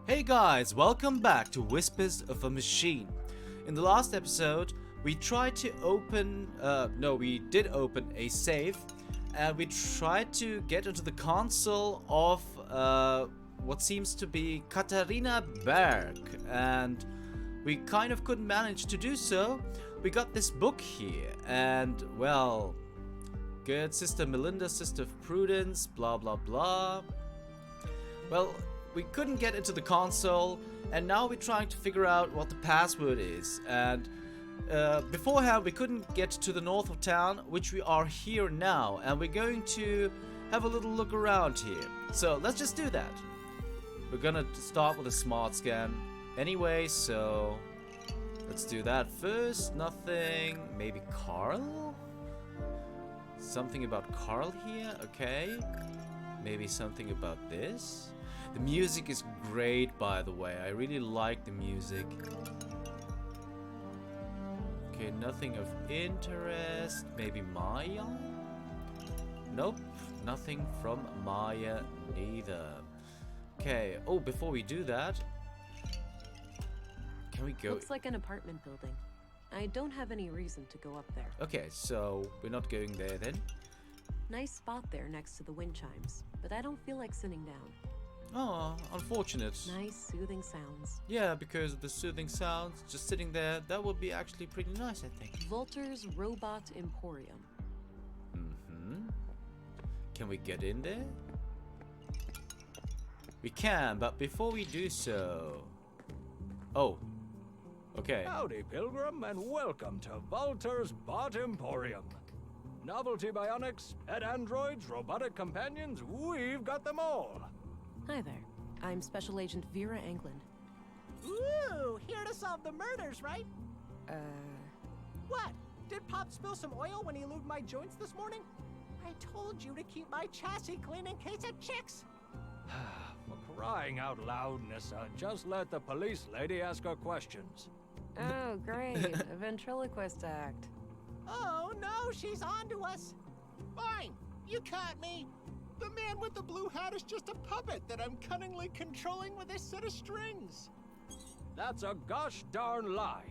Hey guys, welcome back to Whispers of a Machine. In the last episode, we tried to we did open a safe, and we tried to get into the console of what seems to be Katharina Berg, and we kind of couldn't manage to do so. We got this book here, and well, good Sister Melinda, Sister Prudence, blah blah blah. Well, we couldn't get into the console, and now we're trying to figure out what the password is. And beforehand, we couldn't get to the north of town, which we are here now, and we're going to have a little look around here. So let's just do that. We're gonna start with a smart scan anyway, so let's do that first. Nothing. Maybe Carl? Something about Carl here? Okay. Maybe something about this? The music is great, by the way. I really like the music. Okay, nothing of interest. Maybe Maya? Nope, nothing from Maya neither. Okay, oh, before we do that, can we go? Looks like an apartment building. I don't have any reason to go up there. Okay, so we're not going there then. Nice spot there next to the wind chimes, but I don't feel like sitting down. Oh, unfortunate. Nice soothing sounds. Yeah, because of the soothing sounds, just sitting there, that would be actually pretty nice, I think. Volter's Robot Emporium. Can we get in there? We can, but before we do so... Oh. Okay. Howdy, Pilgrim, and welcome to Volter's Bot Emporium. Novelty bionics, pet androids, robotic companions, we've got them all. Hi there. I'm Special Agent Vera Anglin. Ooh, here to solve the murders, right? What? Did Pop spill some oil when he lubed my joints this morning? I told you to keep my chassis clean in case of chicks. For crying out loud, Nissa, just let the police lady ask her questions. Oh, great. A ventriloquist act. Oh no, she's on to us. Fine, you caught me. The man with the blue hat is just a puppet that I'm cunningly controlling with a set of strings. That's a gosh darn lie.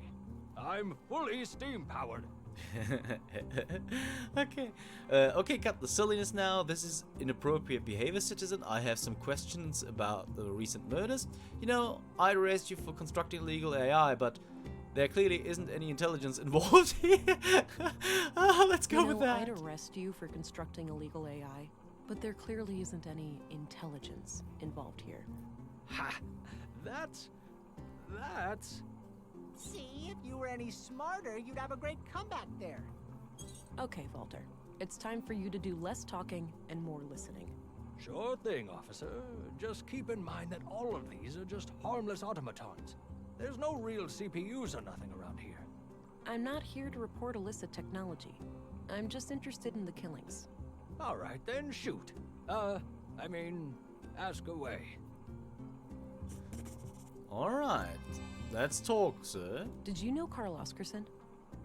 I'm fully steam-powered. Okay. Okay, cut the silliness now. This is inappropriate behavior, citizen. I have some questions about the recent murders. You know, I arrest you for constructing illegal AI, but there clearly isn't any intelligence involved here. Let's go with that. I'd arrest you for constructing illegal AI, but there clearly isn't any intelligence involved here. Ha! That's... See, if you were any smarter, you'd have a great comeback there. Okay, Volter. It's time for you to do less talking and more listening. Sure thing, officer. Just keep in mind that all of these are just harmless automatons. There's no real CPUs or nothing around here. I'm not here to report illicit technology. I'm just interested in the killings. All right, then shoot. Ask away. Alright. Let's talk, sir. Did you know Carl Oscarson?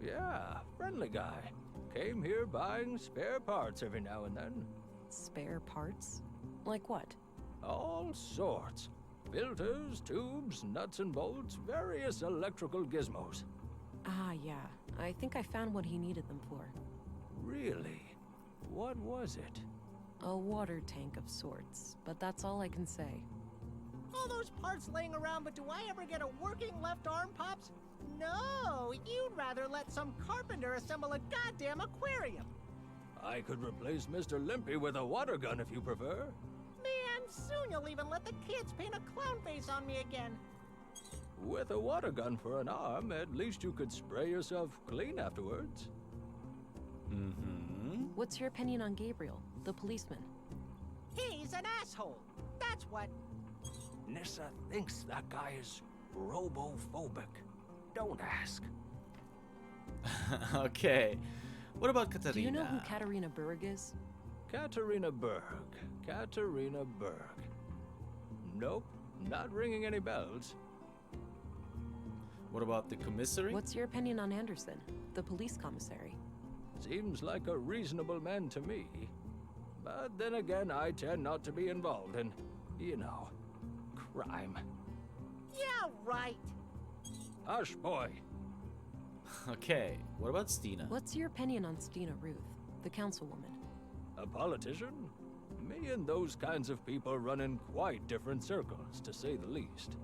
Yeah, friendly guy. Came here buying spare parts every now and then. Spare parts? Like what? All sorts. Filters, tubes, nuts and bolts, various electrical gizmos. Ah, yeah. I think I found what he needed them for. Really? What was it? A water tank of sorts, but that's all I can say. All those parts laying around, but do I ever get a working left arm, Pops? No, you'd rather let some carpenter assemble a goddamn aquarium. I could replace Mr. Limpy with a water gun if you prefer. Man, soon you'll even let the kids paint a clown face on me again. With a water gun for an arm, at least you could spray yourself clean afterwards. What's your opinion on Gabriel, the policeman? He's an asshole. That's what. Nissa thinks that guy is robophobic. Don't ask. Okay. What about Katharina? Do you know who Katharina Berg is? Katharina Berg. Katharina Berg. Nope, not ringing any bells. What about the commissary? What's your opinion on Anderson, the police commissary? Seems like a reasonable man to me. But then again, I tend not to be involved in, crime. Yeah, right. Hush, boy. Okay, what about Stina? What's your opinion on Stina Ruth, the councilwoman? A politician? Me and those kinds of people run in quite different circles, to say the least.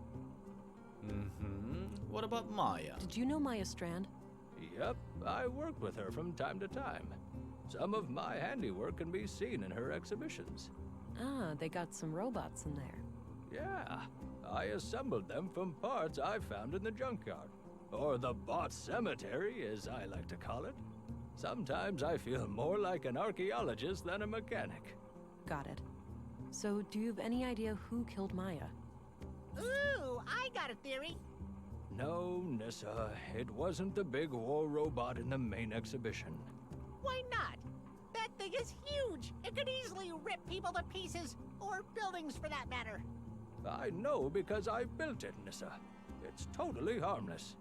What about Maya? Did you know Maya Strand? Yep, I worked with her from time to time. Some of my handiwork can be seen in her exhibitions. Ah, they got some robots in there. Yeah, I assembled them from parts I found in the junkyard. Or the bot cemetery, as I like to call it. Sometimes I feel more like an archaeologist than a mechanic. Got it. So, do you have any idea who killed Maya? Ooh, I got a theory. No, Nissa, it wasn't the big war robot in the main exhibition. Why not? That thing is huge. It could easily rip people to pieces, or buildings for that matter. I know because I built it, Nissa. It's totally harmless.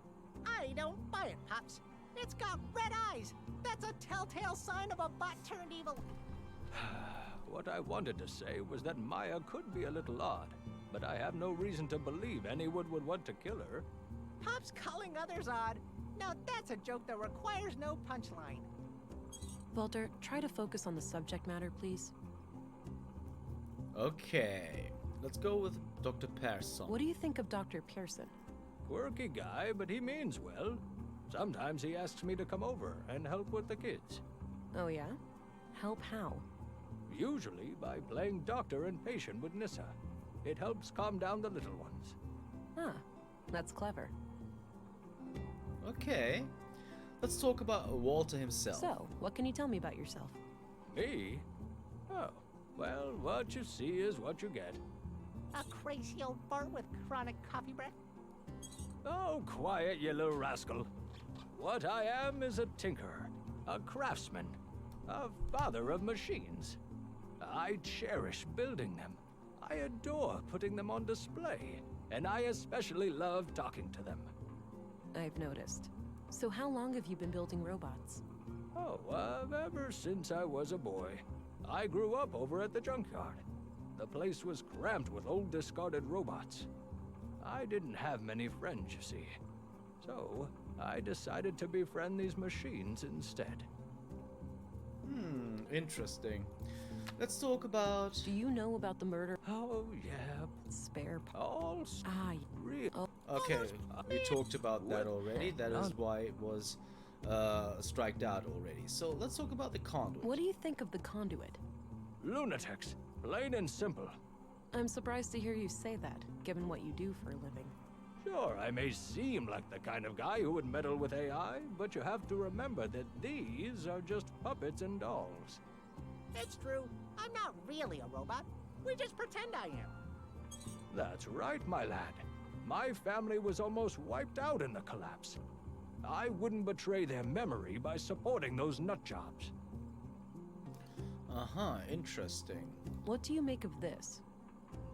I don't buy it, Pops. It's got red eyes. That's a telltale sign of a bot turned evil. What I wanted to say was that Maya could be a little odd, but I have no reason to believe anyone would want to kill her. Pops calling others odd. Now that's a joke that requires no punchline. Walter, try to focus on the subject matter, please. Okay, let's go with Dr. Persson. What do you think of Dr. Pearson? Quirky guy, but he means well. Sometimes he asks me to come over and help with the kids. Oh, yeah? Help how? Usually by playing doctor and patient with Nissa. It helps calm down the little ones. Ah, that's clever. Okay, let's talk about Walter himself. So, what can you tell me about yourself? Me? Oh, well, what you see is what you get. A crazy old fart with chronic coffee breath. Oh, quiet, you little rascal. What I am is a tinkerer, a craftsman, a father of machines. I cherish building them. I adore putting them on display, and I especially love talking to them. I've noticed. So how long have you been building robots? Oh, ever since I was a boy. I grew up over at the junkyard. The place was cramped with old discarded robots. I didn't have many friends, you see. So, I decided to befriend these machines instead. Interesting. Let's talk about... Do you know about the murder? Oh, yeah, Spare part. all Ah, real. oh, Okay, we talked about that already. That is why it was striked out already. So let's talk about the conduit. what do you think of the conduit? Lunatics, plain and simple. I'm surprised to hear you say that, given what you do for a living. Sure, I may seem like the kind of guy who would meddle with AI, but you have to remember that these are just puppets and dolls. It's true. I'm not really a robot. We just pretend I am. That's right, my lad. My family was almost wiped out in the collapse. I wouldn't betray their memory by supporting those nutjobs. Interesting. What do you make of this?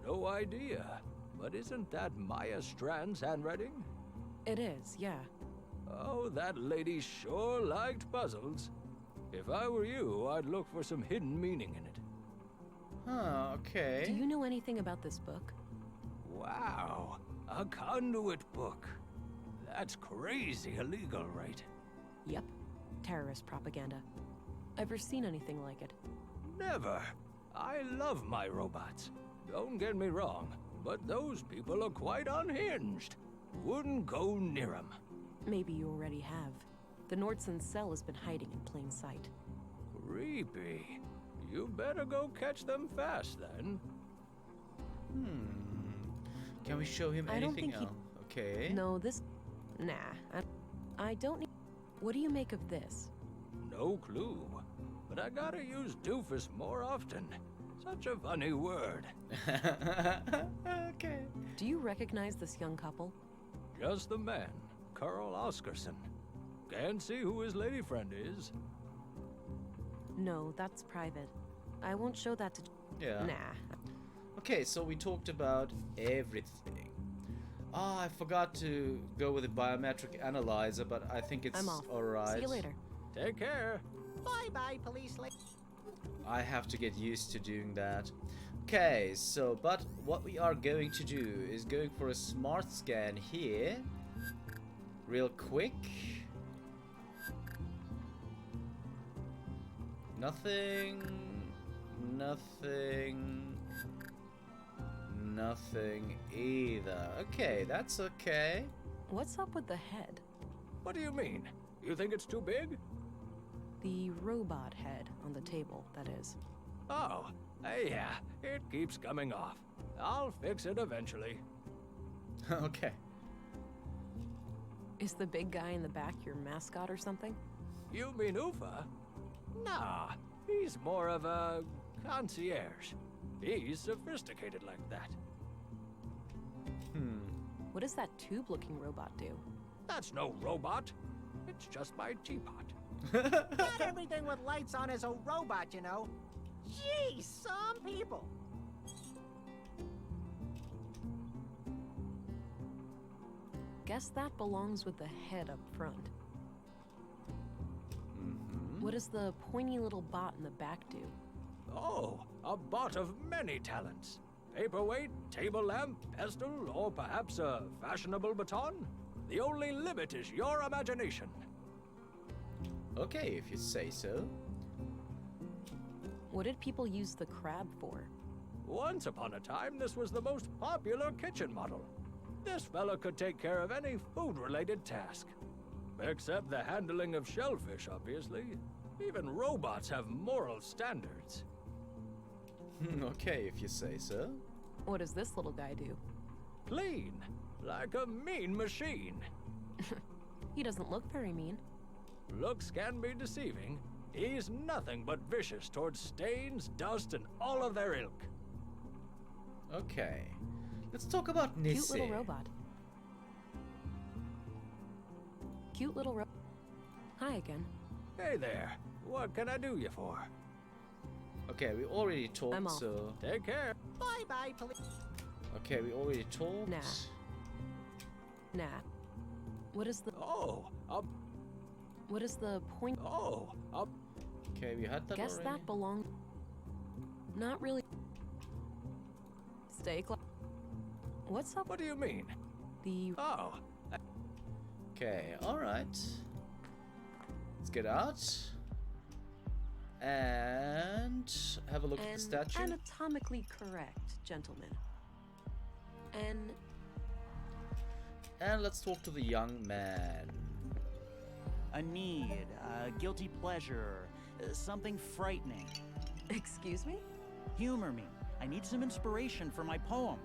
No idea. But isn't that Maya Strand's handwriting? It is, yeah. Oh, that lady sure liked puzzles. If I were you, I'd look for some hidden meaning in it. Okay. Do you know anything about this book? Wow, a conduit book. That's crazy illegal, right? Yep. Terrorist propaganda. Ever seen anything like it? Never. I love my robots. Don't get me wrong, but those people are quite unhinged. Wouldn't go near them. Maybe you already have. The Nordson cell has been hiding in plain sight. Creepy. You better go catch them fast, then. Can we show him I don't anything think he- else? Okay. No, this... Nah. I don't need... What do you make of this? No clue. But I gotta use doofus more often. Such a funny word. Okay. Do you recognize this young couple? Just the man, Carl Oscarson. Can't see who his lady friend is. No, that's private. I won't show that to... Yeah. Nah. Okay, so we talked about everything. I forgot to go with the biometric analyzer, but I think it's I'm off. alright. See you later. Take care. Bye-bye, police lady. I have to get used to doing that. Okay, so, but what we are going to do is going for a smart scan here. Real quick. Nothing. Nothing. Nothing either. Okay, that's okay. What's up with the head? What do you mean? You think it's too big? The robot head on the table, that is. Oh, yeah, it keeps coming off. I'll fix it eventually. Okay. Is the big guy in the back your mascot or something? You mean Ufa? Nah, he's more of a concierge. He's sophisticated like that. What does that tube-looking robot do? That's no robot. It's just my teapot. Not everything with lights on is a robot, you know. Gee, some people. Guess that belongs with the head up front. What does the pointy little bot in the back do? Oh, a bot of many talents. Paperweight, table lamp, pestle, or perhaps a fashionable baton? The only limit is your imagination. Okay, if you say so. What did people use the crab for? Once upon a time, this was the most popular kitchen model. This fella could take care of any food-related task. Except the handling of shellfish, obviously. Even robots have moral standards. Okay, if you say so. What does this little guy do? Clean, like a mean machine. He doesn't look very mean. Looks can be deceiving. He's nothing but vicious towards stains, dust, and all of their ilk. Okay. Let's talk about Cute Nisse. little robot. Cute little Hi again. Hey there, what can I do you for? Okay, we already talked, I'm off. so... Take care. Bye-bye, police. Okay, we already talked. Nah. Nah. What is the What is the point? Okay, we had that Guess already. that belongs. Not really. Stay close. What's up? What do you mean? The Oh, Okay, alright. Let's get out. And have a look at the statue. anatomically correct, gentlemen. And let's talk to the young man. A need, a guilty pleasure, something frightening. Excuse me? Humor me. I need some inspiration for my poem.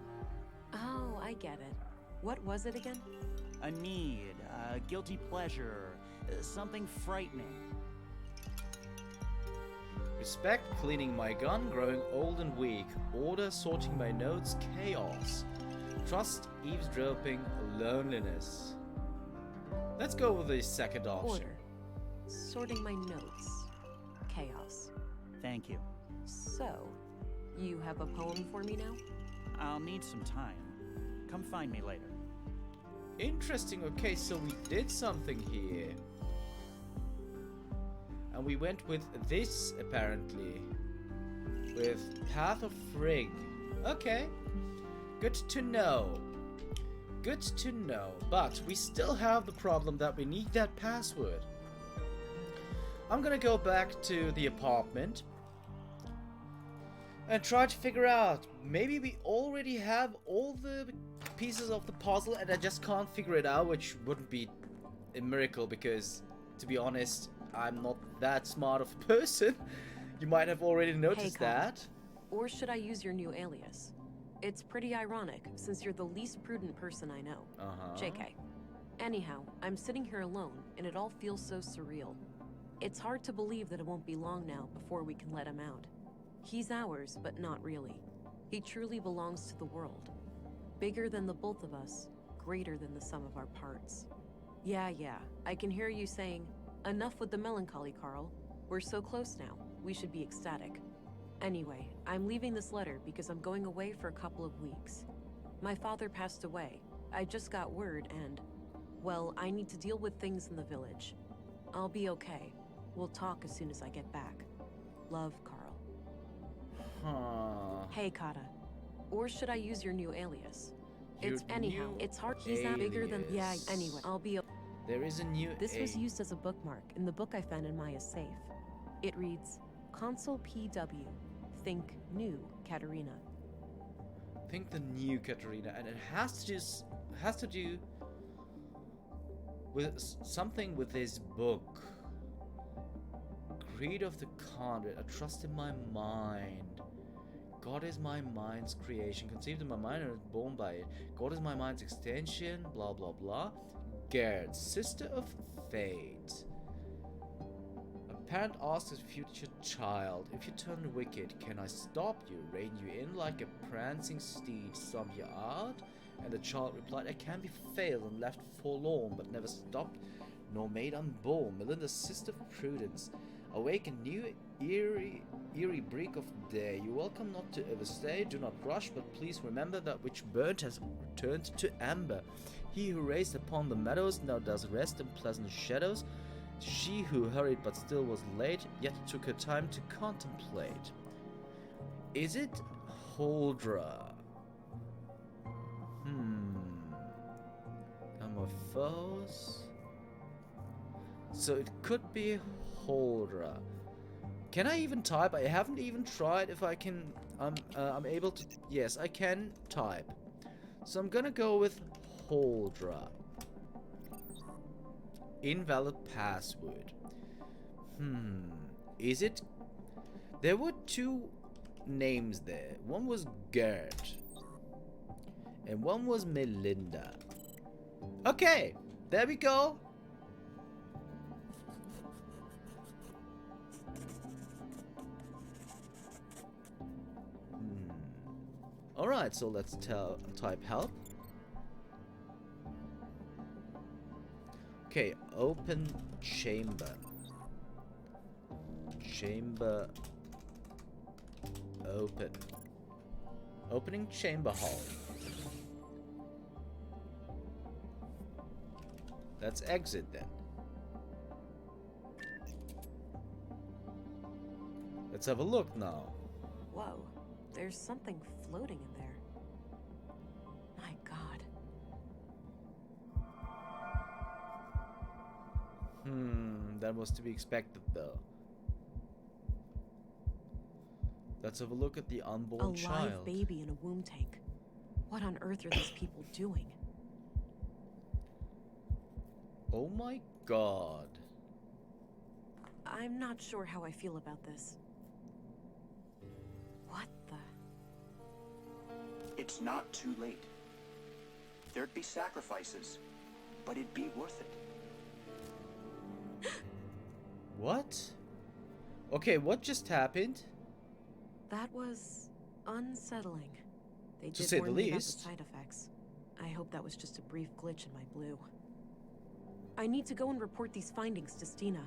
Oh, I get it. What was it again? A need, a guilty pleasure, something frightening. Respect, cleaning my gun, growing old and weak. Order, sorting my notes, chaos. Trust, eavesdropping, loneliness. Let's go with the second option. Order. Sorting my notes. Chaos. Thank you. So, you have a poem for me now? I'll need some time. Come find me later. Interesting, okay, so we did something here. And we went with this, apparently. With Path of Frigg. Okay. Good to know. Good to know. But we still have the problem that we need that password. I'm gonna go back to the apartment and try to figure out. Maybe we already have all the pieces of the puzzle and I just can't figure it out, which wouldn't be a miracle because, to be honest, I'm not that smart of a person. You might have already noticed Kyle. that. Or should I use your new alias? It's pretty ironic, since you're the least prudent person I know. JK. Anyhow, I'm sitting here alone, and it all feels so surreal. It's hard to believe that it won't be long now before we can let him out. He's ours, but not really. He truly belongs to the world. Bigger than the both of us, greater than the sum of our parts. Yeah, I can hear you saying, enough with the melancholy, Carl. We're so close now, we should be ecstatic. Anyway, I'm leaving this letter because I'm going away for a couple of weeks. My father passed away. I just got word and, well, I need to deal with things in the village. I'll be okay. We'll talk as soon as I get back. Love, Carl. Huh. Hey, Kata. Or should I use your new alias? Your It's anyhow. new It's hard. He's not bigger than. Yeah. alias. Anyway, I'll be. There is a new This was used as a bookmark in the book I found in Maya's safe. It reads, Console PW. Think new, Katerina. Think the new Katerina, and it has to do with something with this book. Creed of the Conduit, a trust in my mind. God is my mind's creation, conceived in my mind and born by it. God is my mind's extension, blah blah blah. Gerd, sister of fate. A parent asks his future child, if you turn wicked, can I stop you, rein you in like a prancing steed, stomp you out? And the child replied, I can be failed and left forlorn, but never stopped, nor made unborn. Melinda, sister of prudence, awake a new eerie break of day. You welcome not to overstay, do not rush, but please remember that which burnt has returned to amber. He who raced upon the meadows now does rest in pleasant shadows. She who hurried but still was late, yet took her time to contemplate. Is it Holdra? Amorphose? So it could be Holdra. Can I even type? I haven't even tried if I can. I'm able to. Yes, I can type. So I'm gonna go with Holdra. Invalid password. Is it? There were two names there. One was Gerd. And one was Melinda. Okay, there we go. Alright, so let's type help. Okay, open chamber. Chamber open. Opening chamber hall. Let's exit then. Let's have a look now. Whoa, there's something floating in there. My God. That was to be expected though. Let's have a look at the unborn child. A live baby in a womb tank. What on earth are these people doing? Oh my God. I'm not sure how I feel about this. What the? It's not too late. There'd be sacrifices, but it'd be worth it. What? Okay, what just happened? That was unsettling. They To did say warn the me about least. the side effects. I hope that was just a brief glitch in my blue. I need to go and report these findings to Stina.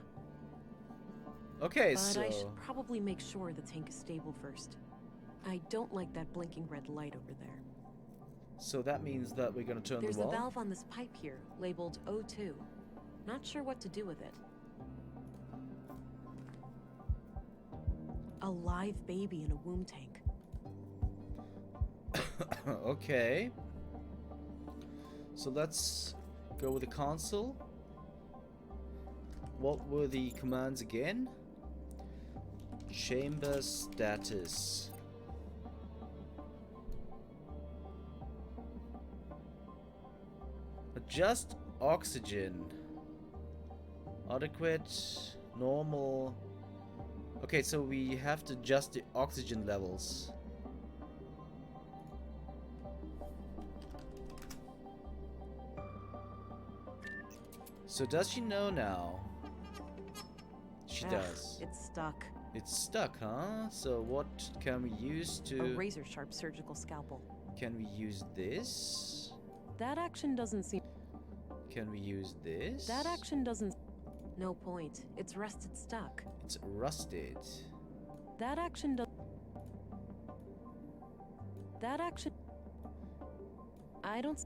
Okay, But so I should probably make sure the tank is stable first. I don't like that blinking red light over there. so that means that we're gonna turn There's the a wall. valve on this pipe here, labeled O2. Not sure what to do with it. A live baby in a womb tank. Okay. So let's go with the console. What were the commands again? Chamber status. Adjust oxygen. Adequate, normal. Okay, so we have to adjust the oxygen levels. So does she know now? She Ugh, does. It's stuck. It's stuck, huh? So what can we use A to... razor-sharp surgical scalpel. Can we use this? That action doesn't seem... Can we use this? That action doesn't... No point. It's rusted stuck. It's rusted. That action does... That action... I don't...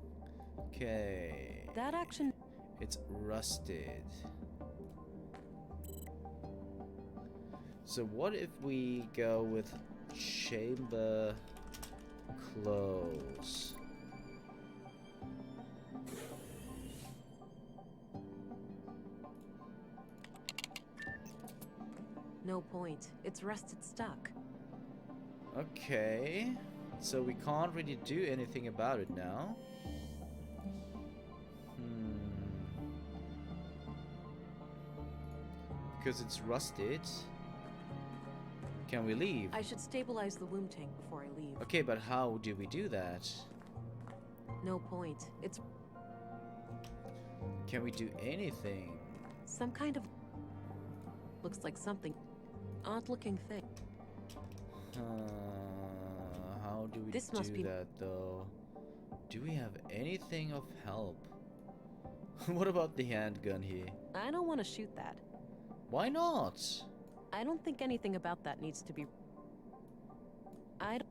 Okay. That action... It's rusted. So what if we go with chamber close. No point. It's rusted stuck. Okay. So we can't really do anything about it now. Because it's rusted. Can we leave? I should stabilize the womb tank before I leave. Okay, but how do we do that? No point. It's Can we do anything? some kind of... Looks like something. Odd-looking thing. How do we This do must be- that, though? Do we have anything of help? What about the handgun here? I don't want to shoot that. Why not? I don't think anything about that needs to be... I don't...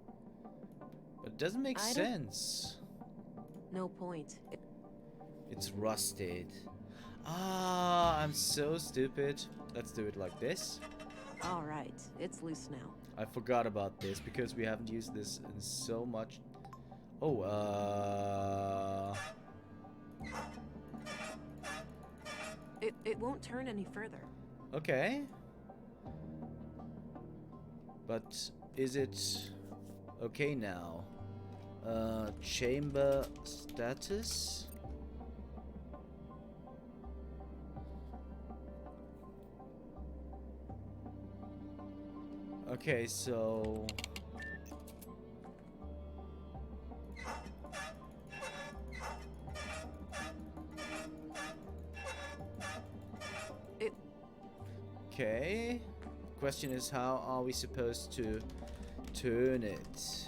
It doesn't make I don't- sense. No point. It's rusted. Ah, I'm so stupid. Let's do it like this. Alright, it's loose now. I forgot about this because we haven't used this in so much. Oh, It won't turn any further. okay. But is it okay now? Chamber status? Okay, so It... okay. Question is, how are we supposed to turn it?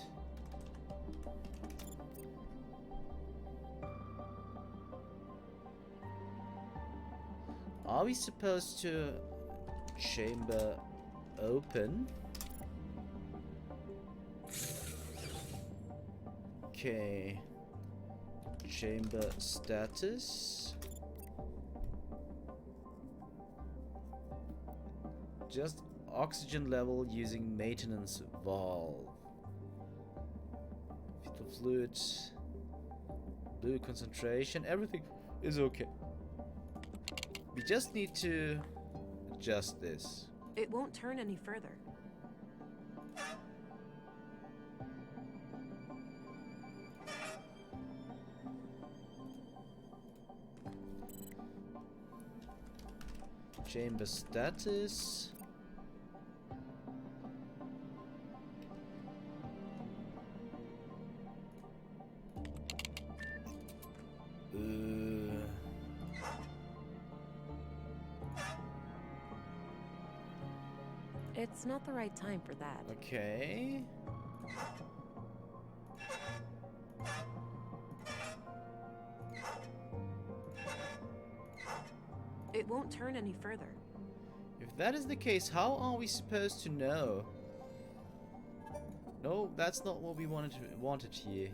Are we supposed to chamber open? Okay. Chamber status. Just oxygen level using maintenance valve. Vital fluid. Blue concentration. Everything is okay. We just need to adjust this. It won't turn any further. Chamber status. It's not the right time for that. Okay. It won't turn any further. If that is the case, how are we supposed to know? No, that's not what we wanted here.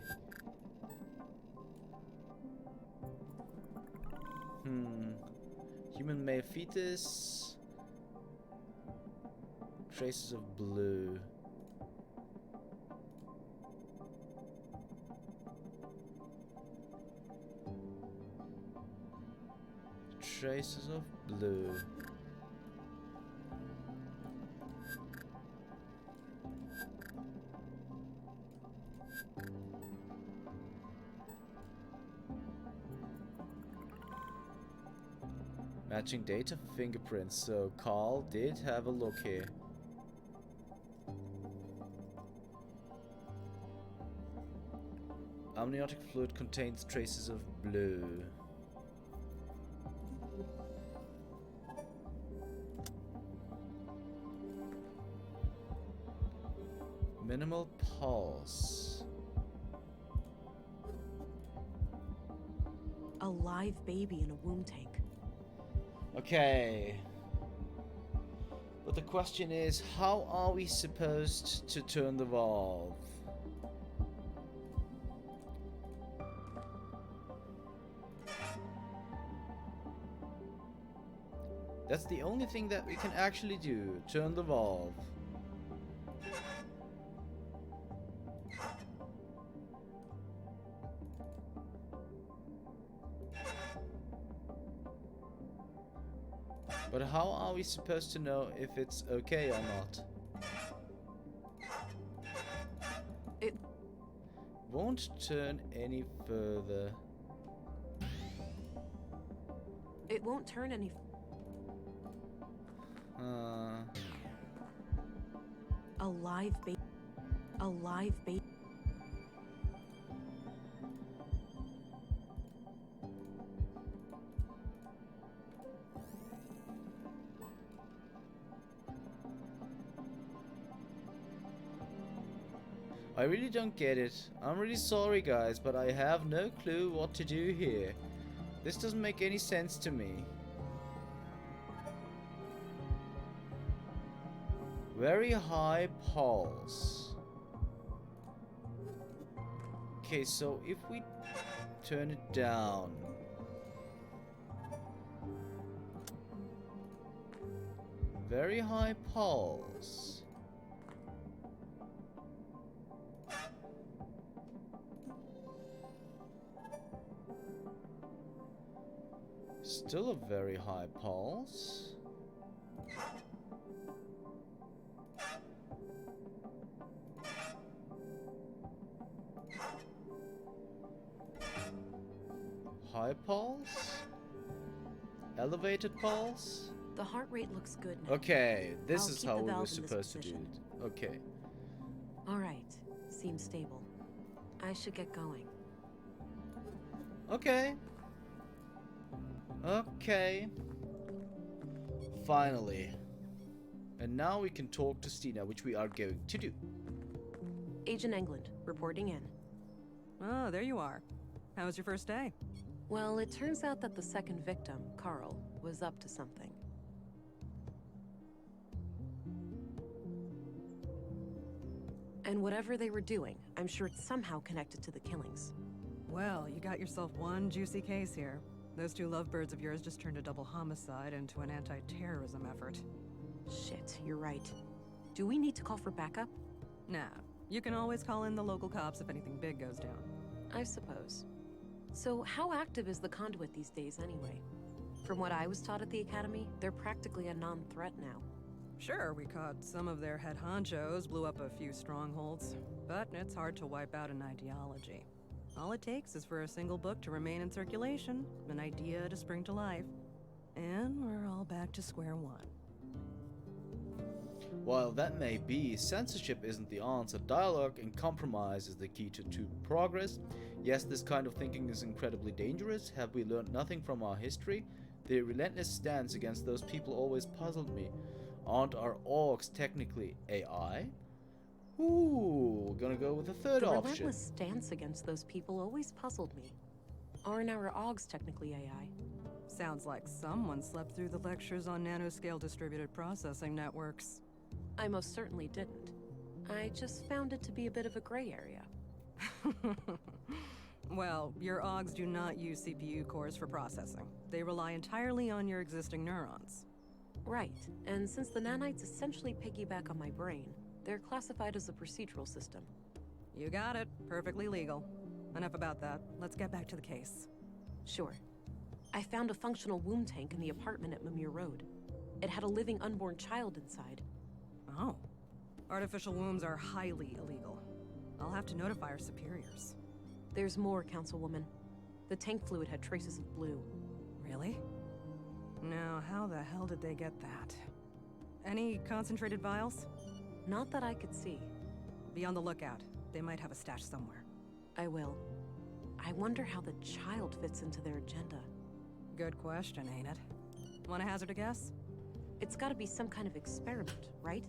Human male fetus. Traces of blue. Traces of blue. Matching data for fingerprints, so Carl did have a look here. Amniotic fluid contains traces of blue. Minimal pulse. A live baby in a womb tank. Okay. But the question is, how are we supposed to turn the valve? That's the only thing that we can actually do. Turn the valve. But how are we supposed to know if it's okay or not? It Won't turn any further. won't turn any. A live bait. A live bait. I really don't get it. I'm really sorry, guys, but I have no clue what to do here. This doesn't make any sense to me. Very high pulse. Okay, so if we turn it down. Very high pulse. Still a very high pulse. High pulse? Elevated pulse? The heart rate looks good now. Okay, this I'll is keep how the we were valve in this supposed to do position. it. Okay. All right. Seems stable. I should get going. Okay. Okay. Finally. And now we can talk to Stina, which we are going to do. Agent England, reporting in. Oh, there you are. How was your first day? Well, it turns out that the second victim, Carl, was up to something. And whatever they were doing, I'm sure it's somehow connected to the killings. Well, you got yourself one juicy case here. Those two lovebirds of yours just turned a double homicide into an anti-terrorism effort. Shit, you're right. Do we need to call for backup? Nah, you can always call in the local cops if anything big goes down. I suppose. So how active is the conduit these days anyway? From what I was taught at the academy, they're practically a non-threat now. Sure, we caught some of their head honchos, blew up a few strongholds, but it's hard to wipe out an ideology. All it takes is for a single book to remain in circulation, an idea to spring to life, and we're all back to square one. While that may be, censorship isn't the answer. Dialogue and compromise is the key to progress. Yes, this kind of thinking is incredibly dangerous. Have we learned nothing from our history? The relentless stance against those people always puzzled me. Aren't our orcs technically AI? Ooh, we're gonna go with the third The option. relentless stance against those people always puzzled me. Aren't our Augs technically AI? Sounds like someone slept through the lectures on nanoscale distributed processing networks. I most certainly didn't. I just found it to be a bit of a gray area. Well, your Augs do not use CPU cores for processing. They rely entirely on your existing neurons. Right, and since the nanites essentially piggyback on my brain, they're classified as a procedural system. You got it. Perfectly legal. Enough about that. Let's get back to the case. Sure. I found a functional womb tank in the apartment at Mimir Road. It had a living unborn child inside. Oh. Artificial wombs are highly illegal. I'll have to notify our superiors. There's more, Councilwoman. The tank fluid had traces of blue. Really? Now, how the hell did they get that? Any concentrated vials? Not that I could see. Be on the lookout. They might have a stash somewhere. I will. I wonder how the child fits into their agenda. Good question, ain't it? Want to hazard a guess? It's gotta be some kind of experiment, right?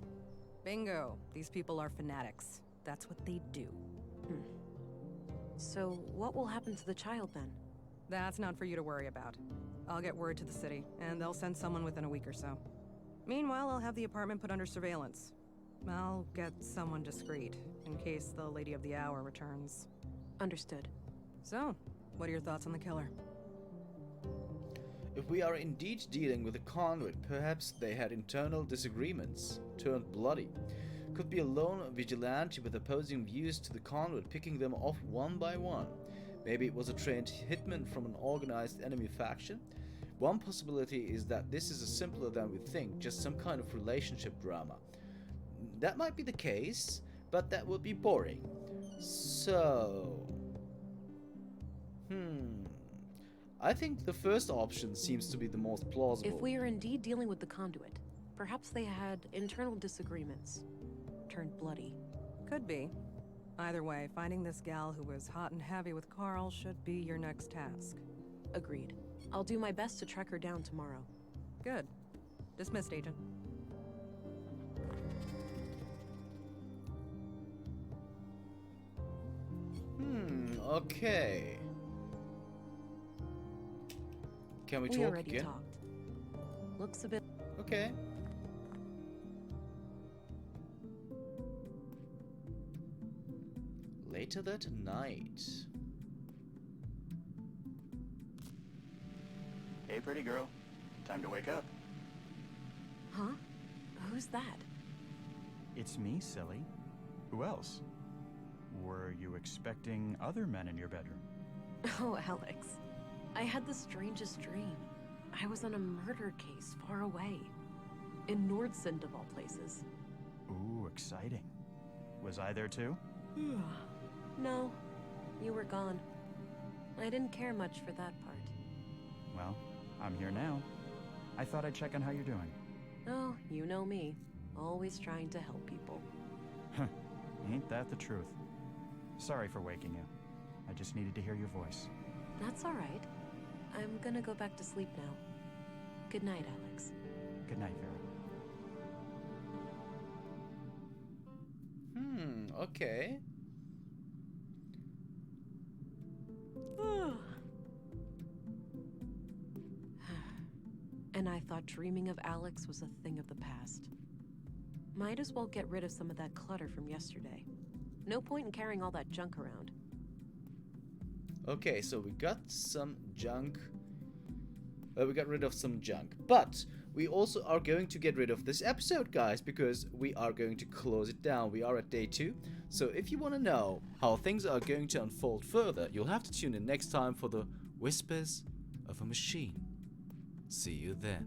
Bingo. These people are fanatics. That's what they do. So, what will happen to the child then? That's not for you to worry about. I'll get word to the city, and they'll send someone within a week or so. Meanwhile, I'll have the apartment put under surveillance. I'll get someone discreet, in case the Lady of the Hour returns. Understood. So, what are your thoughts on the killer? If we are indeed dealing with a convict, perhaps they had internal disagreements, turned bloody. Could be a lone vigilante with opposing views to the convict, picking them off one by one. Maybe it was a trained hitman from an organized enemy faction. One possibility is that this is a simpler than we think, just some kind of relationship drama. That might be the case, but that would be boring. So... I think the first option seems to be the most plausible. If we are indeed dealing with the conduit, perhaps they had internal disagreements. Turned bloody. Could be. Either way, finding this gal who was hot and heavy with Carl should be your next task. Agreed. I'll do my best to track her down tomorrow. Good. Dismissed, Agent. Okay. Can we talk already again? talked. Looks a bit... Okay. Later that night. Hey, pretty girl. Time to wake up. Huh? Who's that? It's me, silly. Who else? Were you expecting other men in your bedroom? Oh, Alex. I had the strangest dream. I was on a murder case far away. In Nordsund, of all places. Ooh, exciting. Was I there too? No, you were gone. I didn't care much for that part. Well, I'm here now. I thought I'd check on how you're doing. Oh, you know me. Always trying to help people. Ain't that the truth? Sorry for waking you. I just needed to hear your voice. That's all right. I'm gonna go back to sleep now. Good night, Alex. Good night, Vera. Okay. And I thought dreaming of Alex was a thing of the past. Might as well get rid of some of that clutter from yesterday. No point in carrying all that junk around. Okay, so we got some junk. We got rid of some junk. But we also are going to get rid of this episode, guys, because we are going to close it down. We are at day 2. So if you want to know how things are going to unfold further, you'll have to tune in next time for the Whispers of a Machine. See you then.